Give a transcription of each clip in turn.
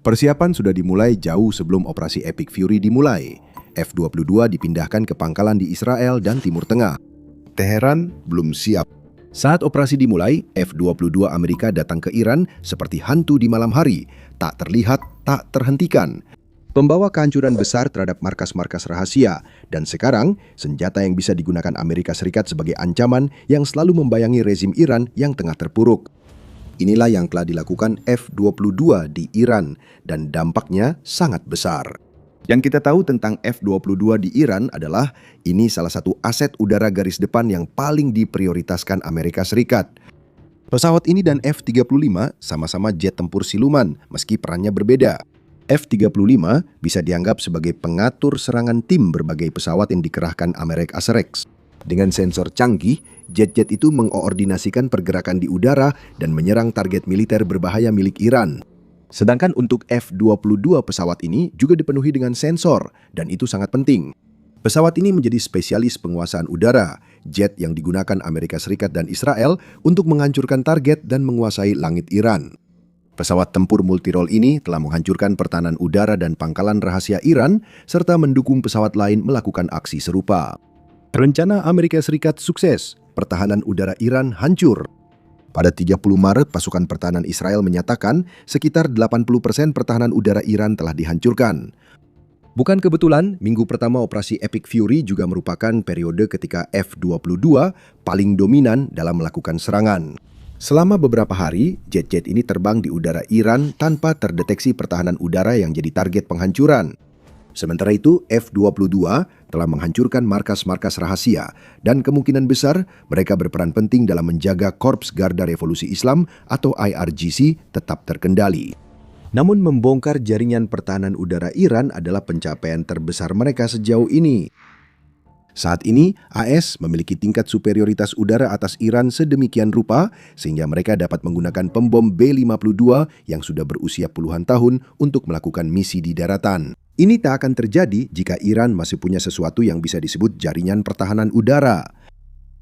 Persiapan sudah dimulai jauh sebelum operasi Epic Fury dimulai. F-22 dipindahkan ke pangkalan di Israel dan Timur Tengah. Teheran belum siap. Saat operasi dimulai, F-22 Amerika datang ke Iran seperti hantu di malam hari, tak terlihat, tak terhentikan. Pembawa kehancuran besar terhadap markas-markas rahasia, dan sekarang senjata yang bisa digunakan Amerika Serikat sebagai ancaman yang selalu membayangi rezim Iran yang tengah terpuruk. Inilah yang telah dilakukan F-22 di Iran, dan dampaknya sangat besar. Yang kita tahu tentang F-22 di Iran adalah ini salah satu aset udara garis depan yang paling diprioritaskan Amerika Serikat. Pesawat ini dan F-35 sama-sama jet tempur siluman, meski perannya berbeda. F-35 bisa dianggap sebagai pengatur serangan tim berbagai pesawat yang dikerahkan Amerika Serikat. Dengan sensor canggih, jet-jet itu mengoordinasikan pergerakan di udara dan menyerang target militer berbahaya milik Iran. Sedangkan untuk F-22 pesawat ini juga dipenuhi dengan sensor, dan itu sangat penting. Pesawat ini menjadi spesialis penguasaan udara, jet yang digunakan Amerika Serikat dan Israel untuk menghancurkan target dan menguasai langit Iran. Pesawat tempur multirol ini telah menghancurkan pertahanan udara dan pangkalan rahasia Iran, serta mendukung pesawat lain melakukan aksi serupa. Rencana Amerika Serikat sukses, pertahanan udara Iran hancur. Pada 30 Maret, pasukan pertahanan Israel menyatakan sekitar 80% pertahanan udara Iran telah dihancurkan. Bukan kebetulan, minggu pertama operasi Epic Fury juga merupakan periode ketika F-22 paling dominan dalam melakukan serangan. Selama beberapa hari, jet-jet ini terbang di udara Iran tanpa terdeteksi pertahanan udara yang jadi target penghancuran. Sementara itu, F-22 telah menghancurkan markas-markas rahasia dan kemungkinan besar mereka berperan penting dalam menjaga Korps Garda Revolusi Islam atau IRGC tetap terkendali. Namun membongkar jaringan pertahanan udara Iran adalah pencapaian terbesar mereka sejauh ini. Saat ini, AS memiliki tingkat superioritas udara atas Iran sedemikian rupa sehingga mereka dapat menggunakan pembom B-52 yang sudah berusia puluhan tahun untuk melakukan misi di daratan. Ini tak akan terjadi jika Iran masih punya sesuatu yang bisa disebut jaringan pertahanan udara.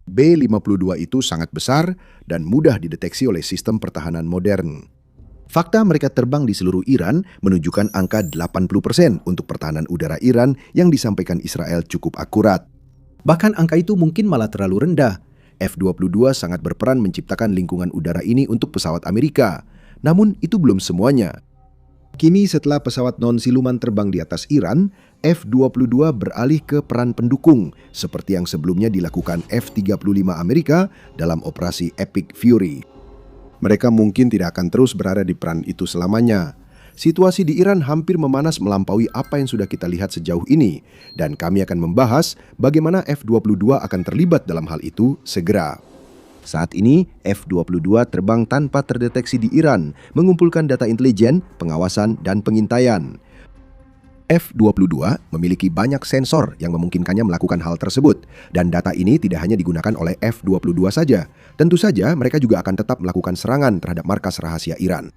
B-52 itu sangat besar dan mudah dideteksi oleh sistem pertahanan modern. Fakta mereka terbang di seluruh Iran menunjukkan angka 80% untuk pertahanan udara Iran yang disampaikan Israel cukup akurat. Bahkan angka itu mungkin malah terlalu rendah. F-22 sangat berperan menciptakan lingkungan udara ini untuk pesawat Amerika. Namun itu belum semuanya. Kini setelah pesawat non-siluman terbang di atas Iran, F-22 beralih ke peran pendukung seperti yang sebelumnya dilakukan F-35 Amerika dalam operasi Epic Fury. Mereka mungkin tidak akan terus berada di peran itu selamanya. Situasi di Iran hampir memanas melampaui apa yang sudah kita lihat sejauh ini, dan kami akan membahas bagaimana F-22 akan terlibat dalam hal itu segera. Saat ini, F-22 terbang tanpa terdeteksi di Iran, mengumpulkan data intelijen, pengawasan, dan pengintaian. F-22 memiliki banyak sensor yang memungkinkannya melakukan hal tersebut, dan data ini tidak hanya digunakan oleh F-22 saja. Tentu saja, mereka juga akan tetap melakukan serangan terhadap markas rahasia Iran.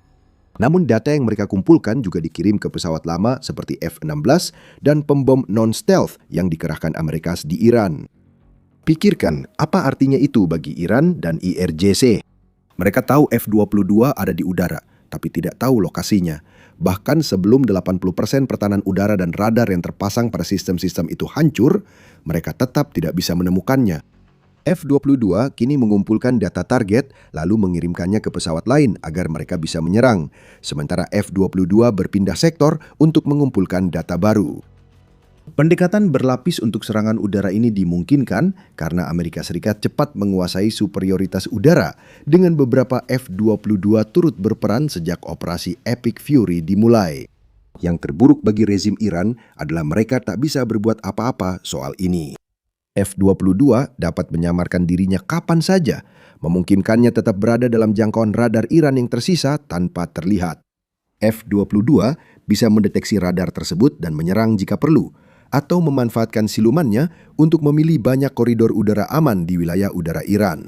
Namun data yang mereka kumpulkan juga dikirim ke pesawat lama seperti F-16 dan pembom non-stealth yang dikerahkan Amerika di Iran. Pikirkan, apa artinya itu bagi Iran dan IRGC? Mereka tahu F-22 ada di udara, tapi tidak tahu lokasinya. Bahkan sebelum 80% pertahanan udara dan radar yang terpasang pada sistem-sistem itu hancur, mereka tetap tidak bisa menemukannya. F-22 kini mengumpulkan data target lalu mengirimkannya ke pesawat lain agar mereka bisa menyerang. Sementara F-22 berpindah sektor untuk mengumpulkan data baru. Pendekatan berlapis untuk serangan udara ini dimungkinkan karena Amerika Serikat cepat menguasai superioritas udara dengan beberapa F-22 turut berperan sejak operasi Epic Fury dimulai. Yang terburuk bagi rezim Iran adalah mereka tak bisa berbuat apa-apa soal ini. F-22 dapat menyamarkan dirinya kapan saja, memungkinkannya tetap berada dalam jangkauan radar Iran yang tersisa tanpa terlihat. F-22 bisa mendeteksi radar tersebut dan menyerang jika perlu, atau memanfaatkan silumannya untuk memilih banyak koridor udara aman di wilayah udara Iran.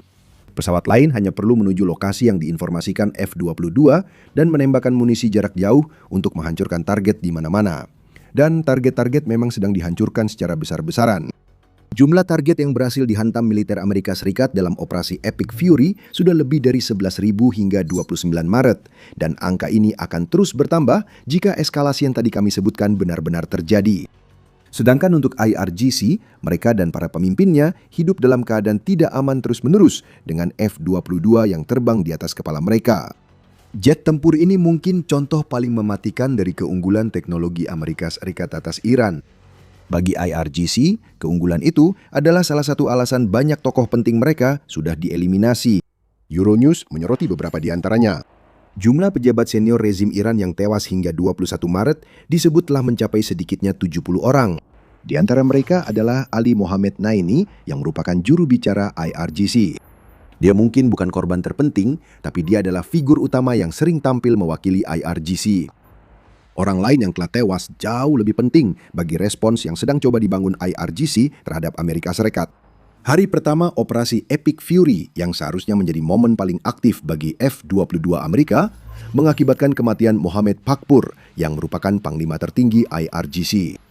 Pesawat lain hanya perlu menuju lokasi yang diinformasikan F-22 dan menembakkan munisi jarak jauh untuk menghancurkan target di mana-mana. Dan target-target memang sedang dihancurkan secara besar-besaran. Jumlah target yang berhasil dihantam militer Amerika Serikat dalam operasi Epic Fury sudah lebih dari 11.000 hingga 29 Maret, dan angka ini akan terus bertambah jika eskalasi yang tadi kami sebutkan benar-benar terjadi. Sedangkan untuk IRGC, mereka dan para pemimpinnya hidup dalam keadaan tidak aman terus-menerus dengan F-22 yang terbang di atas kepala mereka. Jet tempur ini mungkin contoh paling mematikan dari keunggulan teknologi Amerika Serikat atas Iran. Bagi IRGC, keunggulan itu adalah salah satu alasan banyak tokoh penting mereka sudah dieliminasi. Euronews menyoroti beberapa di antaranya. Jumlah pejabat senior rezim Iran yang tewas hingga 21 Maret disebut telah mencapai sedikitnya 70 orang. Di antara mereka adalah Ali Mohammed Naini yang merupakan juru bicara IRGC. Dia mungkin bukan korban terpenting, tapi dia adalah figur utama yang sering tampil mewakili IRGC. Orang lain yang telah tewas jauh lebih penting bagi respons yang sedang coba dibangun IRGC terhadap Amerika Serikat. Hari pertama operasi Epic Fury yang seharusnya menjadi momen paling aktif bagi F-22 Amerika mengakibatkan kematian Mohammed Pakpur yang merupakan panglima tertinggi IRGC.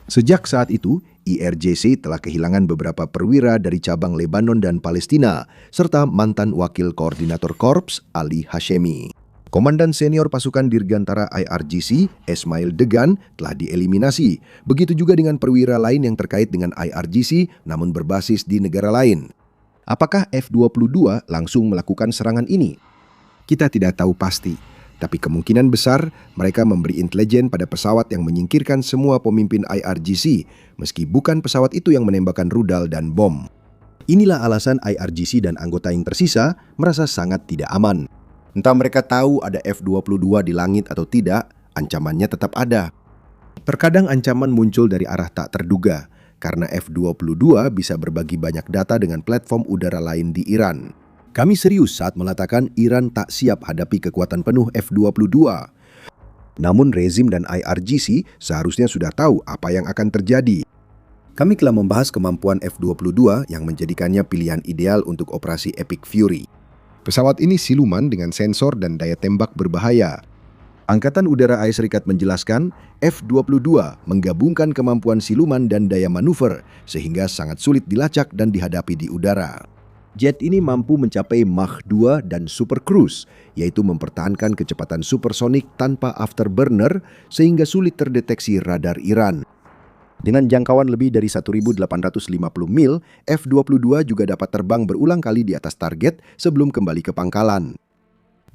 Sejak saat itu, IRGC telah kehilangan beberapa perwira dari cabang Lebanon dan Palestina, serta mantan wakil koordinator Korps Ali Hashemi. Komandan senior pasukan Dirgantara IRGC, Esmail Degan, telah dieliminasi. Begitu juga dengan perwira lain yang terkait dengan IRGC namun berbasis di negara lain. Apakah F-22 langsung melakukan serangan ini? Kita tidak tahu pasti, tapi kemungkinan besar mereka memberi intelijen pada pesawat yang menyingkirkan semua pemimpin IRGC, meski bukan pesawat itu yang menembakkan rudal dan bom. Inilah alasan IRGC dan anggota yang tersisa merasa sangat tidak aman. Entah mereka tahu ada F-22 di langit atau tidak, ancamannya tetap ada. Terkadang ancaman muncul dari arah tak terduga, karena F-22 bisa berbagi banyak data dengan platform udara lain di Iran. Kami serius saat mengatakan Iran tak siap hadapi kekuatan penuh F-22. Namun rezim dan IRGC seharusnya sudah tahu apa yang akan terjadi. Kami telah membahas kemampuan F-22 yang menjadikannya pilihan ideal untuk operasi Epic Fury. Pesawat ini siluman dengan sensor dan daya tembak berbahaya. Angkatan Udara AS Serikat menjelaskan, F-22 menggabungkan kemampuan siluman dan daya manuver, sehingga sangat sulit dilacak dan dihadapi di udara. Jet ini mampu mencapai Mach 2 dan Super Cruise, yaitu mempertahankan kecepatan supersonik tanpa afterburner, sehingga sulit terdeteksi radar Iran. Dengan jangkauan lebih dari 1.850 mil, F-22 juga dapat terbang berulang kali di atas target sebelum kembali ke pangkalan.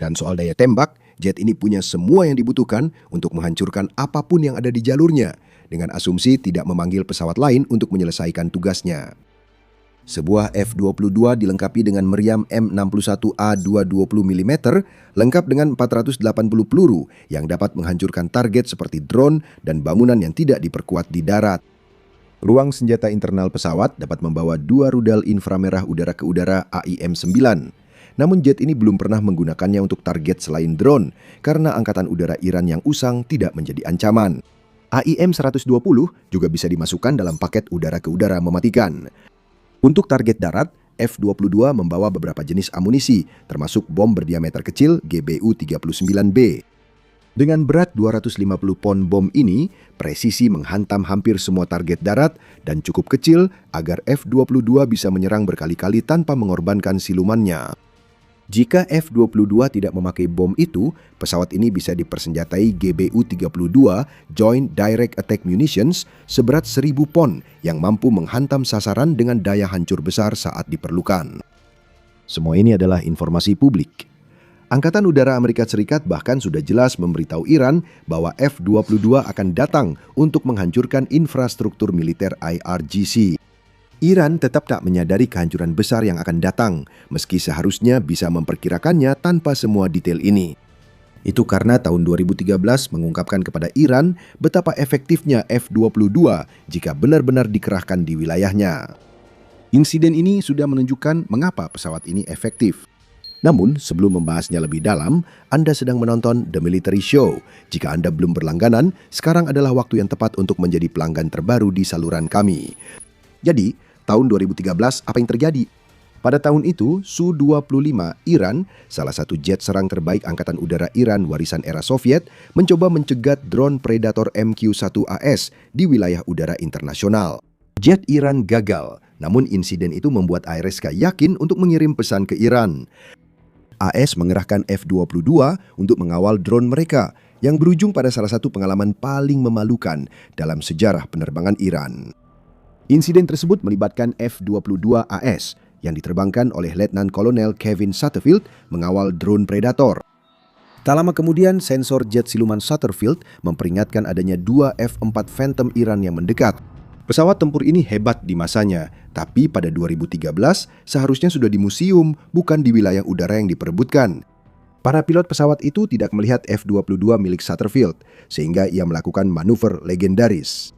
Dan soal daya tembak, jet ini punya semua yang dibutuhkan untuk menghancurkan apapun yang ada di jalurnya, dengan asumsi tidak memanggil pesawat lain untuk menyelesaikan tugasnya. Sebuah F-22 dilengkapi dengan meriam M61A 220 mm, lengkap dengan 480 peluru yang dapat menghancurkan target seperti drone dan bangunan yang tidak diperkuat di darat. Ruang senjata internal pesawat dapat membawa 2 rudal inframerah udara ke udara AIM-9. Namun jet ini belum pernah menggunakannya untuk target selain drone, karena angkatan udara Iran yang usang tidak menjadi ancaman. AIM-120 juga bisa dimasukkan dalam paket udara ke udara mematikan. Untuk target darat, F-22 membawa beberapa jenis amunisi, termasuk bom berdiameter kecil GBU-39B. Dengan berat 250 pon bom ini, presisi menghantam hampir semua target darat dan cukup kecil agar F-22 bisa menyerang berkali-kali tanpa mengorbankan silumannya. Jika F-22 tidak memakai bom itu, pesawat ini bisa dipersenjatai GBU-32 Joint Direct Attack Munitions seberat 1.000 pon yang mampu menghantam sasaran dengan daya hancur besar saat diperlukan. Semua ini adalah informasi publik. Angkatan Udara Amerika Serikat bahkan sudah jelas memberitahu Iran bahwa F-22 akan datang untuk menghancurkan infrastruktur militer IRGC. Iran tetap tak menyadari kehancuran besar yang akan datang, meski seharusnya bisa memperkirakannya tanpa semua detail ini. Itu karena tahun 2013 mengungkapkan kepada Iran betapa efektifnya F-22 jika benar-benar dikerahkan di wilayahnya. Insiden ini sudah menunjukkan mengapa pesawat ini efektif. Namun, sebelum membahasnya lebih dalam, Anda sedang menonton The Military Show. Jika Anda belum berlangganan, sekarang adalah waktu yang tepat untuk menjadi pelanggan terbaru di saluran kami. Jadi, tahun 2013 apa yang terjadi? Pada tahun itu, Su-25 Iran, salah satu jet serang terbaik Angkatan Udara Iran warisan era Soviet, mencoba mencegat drone Predator MQ-1AS di wilayah udara internasional. Jet Iran gagal, namun insiden itu membuat ARSK yakin untuk mengirim pesan ke Iran. AS mengerahkan F-22 untuk mengawal drone mereka, yang berujung pada salah satu pengalaman paling memalukan dalam sejarah penerbangan Iran. Insiden tersebut melibatkan F-22 AS yang diterbangkan oleh Letnan Kolonel Kevin Satterfield mengawal drone Predator. Tak lama kemudian, sensor jet siluman Satterfield memperingatkan adanya 2 F-4 Phantom Iran yang mendekat. Pesawat tempur ini hebat di masanya, tapi pada 2013 seharusnya sudah di museum, bukan di wilayah udara yang diperebutkan. Para pilot pesawat itu tidak melihat F-22 milik Satterfield, sehingga ia melakukan manuver legendaris.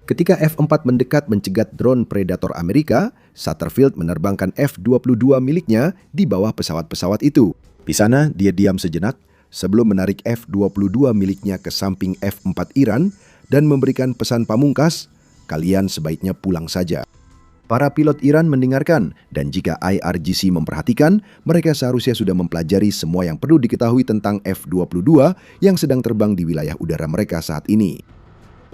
Ketika F-4 mendekat mencegat drone Predator Amerika, Satterfield menerbangkan F-22 miliknya di bawah pesawat-pesawat itu. Di sana, dia diam sejenak sebelum menarik F-22 miliknya ke samping F-4 Iran dan memberikan pesan pamungkas, "Kalian sebaiknya pulang saja." Para pilot Iran mendengarkan, dan jika IRGC memperhatikan, mereka seharusnya sudah mempelajari semua yang perlu diketahui tentang F-22 yang sedang terbang di wilayah udara mereka saat ini.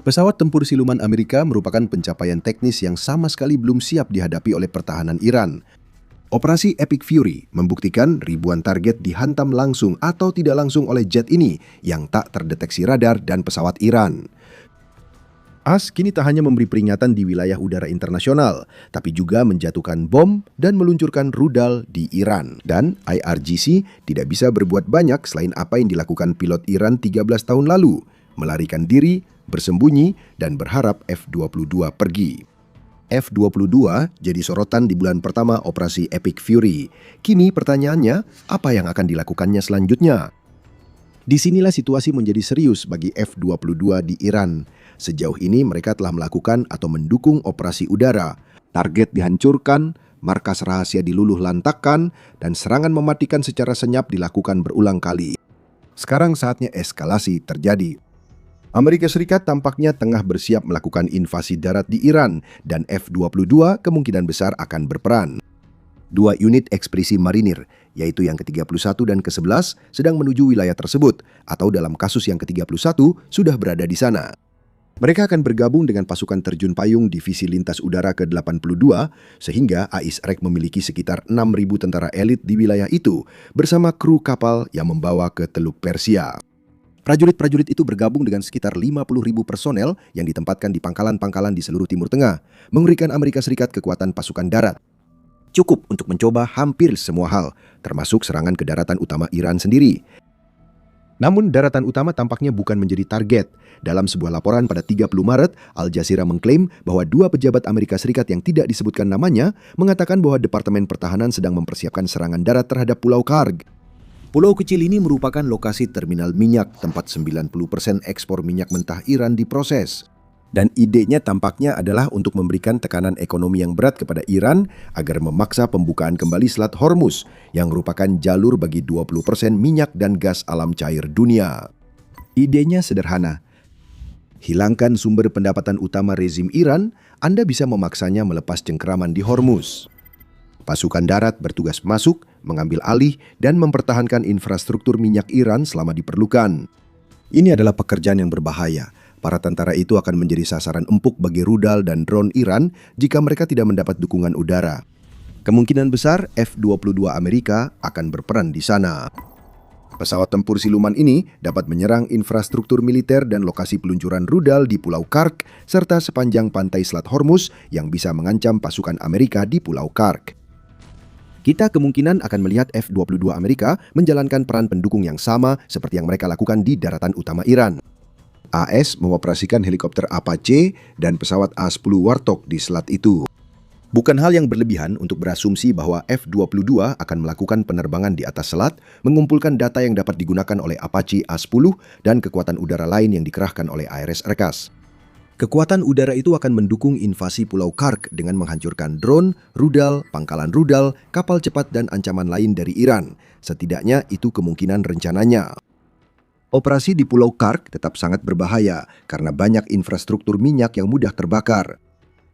Pesawat tempur siluman Amerika merupakan pencapaian teknis yang sama sekali belum siap dihadapi oleh pertahanan Iran. Operasi Epic Fury membuktikan ribuan target dihantam langsung atau tidak langsung oleh jet ini yang tak terdeteksi radar dan pesawat Iran. AS kini tak hanya memberi peringatan di wilayah udara internasional, tapi juga menjatuhkan bom dan meluncurkan rudal di Iran. Dan IRGC tidak bisa berbuat banyak selain apa yang dilakukan pilot Iran 13 tahun lalu, melarikan diri, bersembunyi, dan berharap F-22 pergi. F-22 jadi sorotan di bulan pertama operasi Epic Fury. Kini pertanyaannya, apa yang akan dilakukannya selanjutnya? Disinilah situasi menjadi serius bagi F-22 di Iran. Sejauh ini mereka telah melakukan atau mendukung operasi udara. Target dihancurkan, markas rahasia diluluh lantakkan, dan serangan mematikan secara senyap dilakukan berulang kali. Sekarang saatnya eskalasi terjadi. Amerika Serikat tampaknya tengah bersiap melakukan invasi darat di Iran, dan F-22 kemungkinan besar akan berperan. 2 unit ekspedisi marinir, yaitu yang ke-31 dan ke-11, sedang menuju wilayah tersebut, atau dalam kasus yang ke-31 sudah berada di sana. Mereka akan bergabung dengan pasukan terjun payung Divisi Lintas Udara ke-82, sehingga AISREC memiliki sekitar 6.000 tentara elit di wilayah itu, bersama kru kapal yang membawa ke Teluk Persia. Prajurit-prajurit itu bergabung dengan sekitar 50.000 personel yang ditempatkan di pangkalan-pangkalan di seluruh Timur Tengah, memberikan Amerika Serikat kekuatan pasukan darat. Cukup untuk mencoba hampir semua hal, termasuk serangan ke daratan utama Iran sendiri. Namun daratan utama tampaknya bukan menjadi target. Dalam sebuah laporan pada 30 Maret, Al Jazeera mengklaim bahwa 2 pejabat Amerika Serikat yang tidak disebutkan namanya mengatakan bahwa Departemen Pertahanan sedang mempersiapkan serangan darat terhadap Pulau Karg. Pulau kecil ini merupakan lokasi terminal minyak tempat 90% ekspor minyak mentah Iran diproses. Dan idenya tampaknya adalah untuk memberikan tekanan ekonomi yang berat kepada Iran agar memaksa pembukaan kembali Selat Hormuz yang merupakan jalur bagi 20% minyak dan gas alam cair dunia. Idenya sederhana. Hilangkan sumber pendapatan utama rezim Iran, Anda bisa memaksanya melepas cengkeraman di Hormuz. Pasukan darat bertugas masuk, mengambil alih, dan mempertahankan infrastruktur minyak Iran selama diperlukan. Ini adalah pekerjaan yang berbahaya. Para tentara itu akan menjadi sasaran empuk bagi rudal dan drone Iran jika mereka tidak mendapat dukungan udara. Kemungkinan besar F-22 Amerika akan berperan di sana. Pesawat tempur siluman ini dapat menyerang infrastruktur militer dan lokasi peluncuran rudal di Pulau Karg serta sepanjang pantai Selat Hormuz yang bisa mengancam pasukan Amerika di Pulau Karg. Kita kemungkinan akan melihat F-22 Amerika menjalankan peran pendukung yang sama seperti yang mereka lakukan di daratan utama Iran. AS mengoperasikan helikopter Apache dan pesawat A-10 Warthog di selat itu. Bukan hal yang berlebihan untuk berasumsi bahwa F-22 akan melakukan penerbangan di atas selat, mengumpulkan data yang dapat digunakan oleh Apache A-10 dan kekuatan udara lain yang dikerahkan oleh ARS Erkas. Kekuatan udara itu akan mendukung invasi Pulau Karg dengan menghancurkan drone, rudal, pangkalan rudal, kapal cepat dan ancaman lain dari Iran. Setidaknya itu kemungkinan rencananya. Operasi di Pulau Karg tetap sangat berbahaya karena banyak infrastruktur minyak yang mudah terbakar.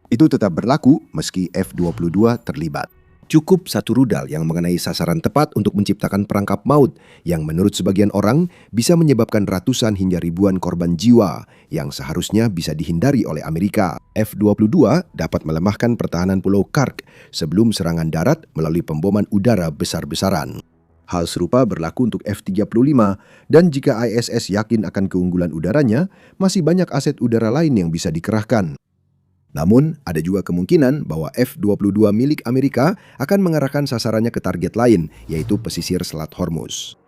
Itu tetap berlaku meski F-22 terlibat. Cukup satu rudal yang mengenai sasaran tepat untuk menciptakan perangkap maut yang menurut sebagian orang bisa menyebabkan ratusan hingga ribuan korban jiwa yang seharusnya bisa dihindari oleh Amerika. F-22 dapat melemahkan pertahanan Pulau Kark sebelum serangan darat melalui pemboman udara besar-besaran. Hal serupa berlaku untuk F-35 dan jika ISS yakin akan keunggulan udaranya, masih banyak aset udara lain yang bisa dikerahkan. Namun, ada juga kemungkinan bahwa F-22 milik Amerika akan mengarahkan sasarannya ke target lain, yaitu pesisir Selat Hormuz.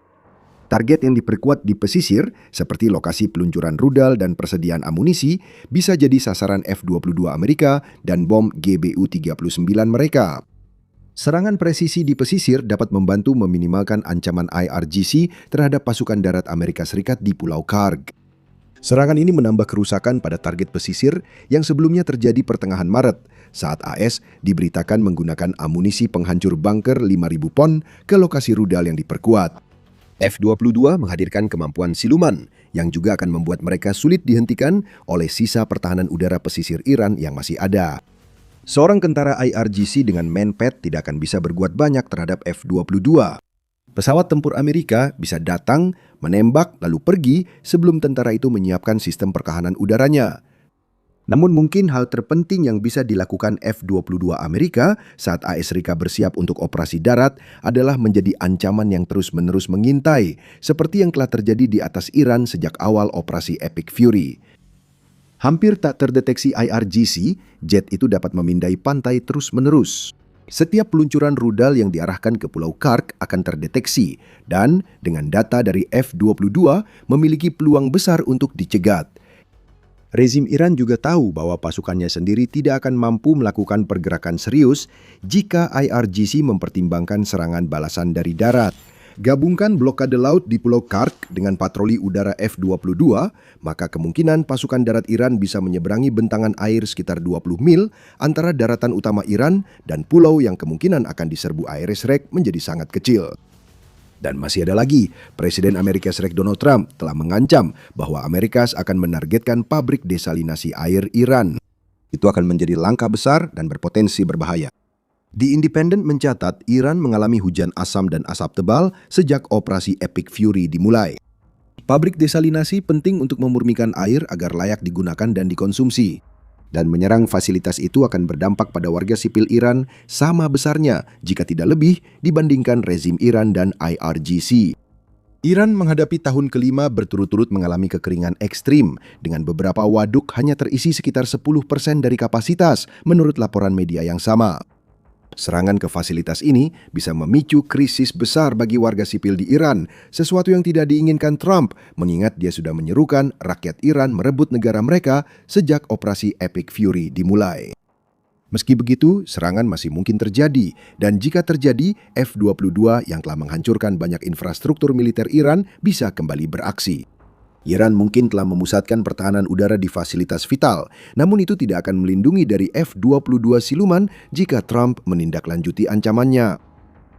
Target yang diperkuat di pesisir, seperti lokasi peluncuran rudal dan persediaan amunisi, bisa jadi sasaran F-22 Amerika dan bom GBU-39 mereka. Serangan presisi di pesisir dapat membantu meminimalkan ancaman IRGC terhadap pasukan darat Amerika Serikat di Pulau Karg. Serangan ini menambah kerusakan pada target pesisir yang sebelumnya terjadi pertengahan Maret saat AS diberitakan menggunakan amunisi penghancur bunker 5.000 pon ke lokasi rudal yang diperkuat. F-22 menghadirkan kemampuan siluman yang juga akan membuat mereka sulit dihentikan oleh sisa pertahanan udara pesisir Iran yang masih ada. Seorang tentara IRGC dengan manpad tidak akan bisa berbuat banyak terhadap F-22. Pesawat tempur Amerika bisa datang, menembak, lalu pergi sebelum tentara itu menyiapkan sistem pertahanan udaranya. Namun mungkin hal terpenting yang bisa dilakukan F-22 Amerika saat AS Rika bersiap untuk operasi darat adalah menjadi ancaman yang terus-menerus mengintai, seperti yang telah terjadi di atas Iran sejak awal operasi Epic Fury. Hampir tak terdeteksi IRGC, jet itu dapat memindai pantai terus-menerus. Setiap peluncuran rudal yang diarahkan ke Pulau Kark akan terdeteksi dan dengan data dari F-22 memiliki peluang besar untuk dicegat. Rezim Iran juga tahu bahwa pasukannya sendiri tidak akan mampu melakukan pergerakan serius jika IRGC mempertimbangkan serangan balasan dari darat. Gabungkan blokade laut di Pulau Kark dengan patroli udara F-22, maka kemungkinan pasukan darat Iran bisa menyeberangi bentangan air sekitar 20 mil antara daratan utama Iran dan pulau yang kemungkinan akan diserbu IRS-REC menjadi sangat kecil. Dan masih ada lagi, Presiden Amerika Serikat Donald Trump telah mengancam bahwa Amerika akan menargetkan pabrik desalinasi air Iran. Itu akan menjadi langkah besar dan berpotensi berbahaya. The Independent mencatat Iran mengalami hujan asam dan asap tebal sejak operasi Epic Fury dimulai. Pabrik desalinasi penting untuk memurnikan air agar layak digunakan dan dikonsumsi. Dan menyerang fasilitas itu akan berdampak pada warga sipil Iran sama besarnya, jika tidak lebih, dibandingkan rezim Iran dan IRGC. Iran menghadapi tahun kelima berturut-turut mengalami kekeringan ekstrim, dengan beberapa waduk hanya terisi sekitar 10% dari kapasitas, menurut laporan media yang sama. Serangan ke fasilitas ini bisa memicu krisis besar bagi warga sipil di Iran, sesuatu yang tidak diinginkan Trump, mengingat dia sudah menyerukan rakyat Iran merebut negara mereka sejak operasi Epic Fury dimulai. Meski begitu, serangan masih mungkin terjadi, dan jika terjadi, F-22 yang telah menghancurkan banyak infrastruktur militer Iran bisa kembali beraksi. Iran mungkin telah memusatkan pertahanan udara di fasilitas vital, namun itu tidak akan melindungi dari F-22 siluman jika Trump menindaklanjuti ancamannya.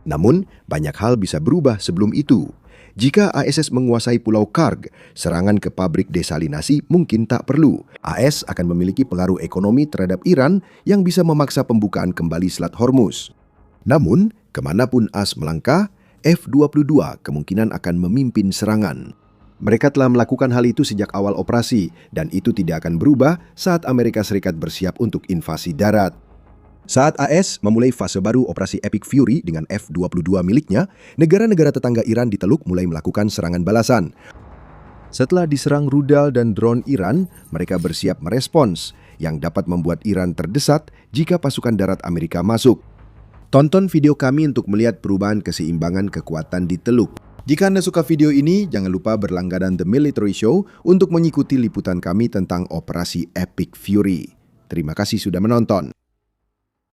Namun, banyak hal bisa berubah sebelum itu. Jika ISS menguasai Pulau Karg, serangan ke pabrik desalinasi mungkin tak perlu. AS akan memiliki pengaruh ekonomi terhadap Iran yang bisa memaksa pembukaan kembali Selat Hormuz. Namun, kemanapun AS melangkah, F-22 kemungkinan akan memimpin serangan. Mereka telah melakukan hal itu sejak awal operasi, dan itu tidak akan berubah saat Amerika Serikat bersiap untuk invasi darat. Saat AS memulai fase baru operasi Epic Fury dengan F-22 miliknya, negara-negara tetangga Iran di Teluk mulai melakukan serangan balasan. Setelah diserang rudal dan drone Iran, mereka bersiap merespons, yang dapat membuat Iran terdesat jika pasukan darat Amerika masuk. Tonton video kami untuk melihat perubahan keseimbangan kekuatan di Teluk. Jika Anda suka video ini, jangan lupa berlangganan The Military Show untuk mengikuti liputan kami tentang operasi Epic Fury. Terima kasih sudah menonton.